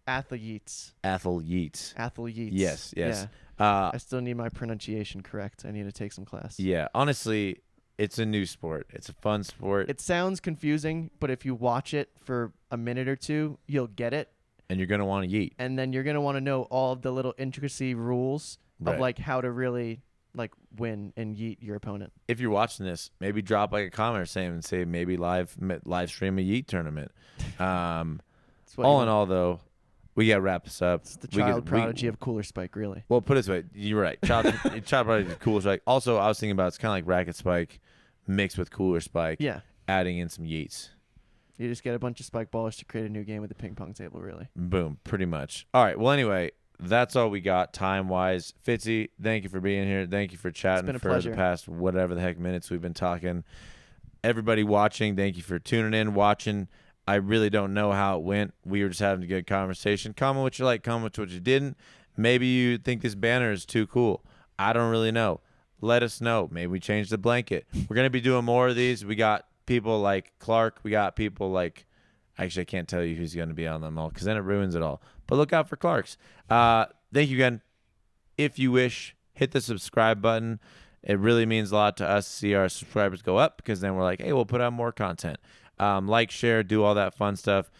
Athletes.
Athletes. Yes.
Yeah. I still need my pronunciation correct. I need to take some class.
Yeah. Honestly, it's a new sport. It's a fun sport.
It sounds confusing, but if you watch it for a minute or two, you'll get it.
And you're going to want to yeet.
And then you're going to want to know all of the little intricacy rules of like how to really like win and yeet your opponent.
If you're watching this, maybe drop like a comment or say maybe live stream a yeet tournament. All in all, though, we got to wrap this up.
It's the child prodigy of Cooler Spike, really.
Well, put it this way. You're right. Child prodigy of Cooler Spike. Also, I was thinking about it's kind of like Racket Spike mixed with Cooler Spike.
Yeah.
Adding in some yeets.
You just get a bunch of spike ballers to create a new game with the ping pong table, really.
Boom. Pretty much. All right. Well, anyway, that's all we got time-wise. Fitzy, thank you for being here. Thank you for chatting for
pleasure.
The past whatever the heck minutes we've been talking. Everybody watching, thank you for tuning in, watching. I really don't know how it went. We were just having a good conversation. Comment what you like, comment what you didn't. Maybe you think this banner is too cool. I don't really know. Let us know. Maybe we change the blanket. We're going to be doing more of these. We got people like Clark. We got people like, actually, I can't tell you who's going to be on them all because then it ruins it all. But look out for Clark's. Thank you again. If you wish, hit the subscribe button. It really means a lot to us to see our subscribers go up because then we're like, hey, we'll put out more content. Like, share, do all that fun stuff.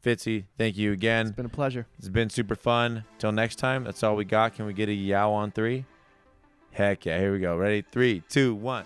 Fitzy, thank you again.
It's been a pleasure.
It's been super fun. Till next time, that's all we got. Can we get a yow on 3? Heck yeah, here we go. Ready? 3, 2, 1.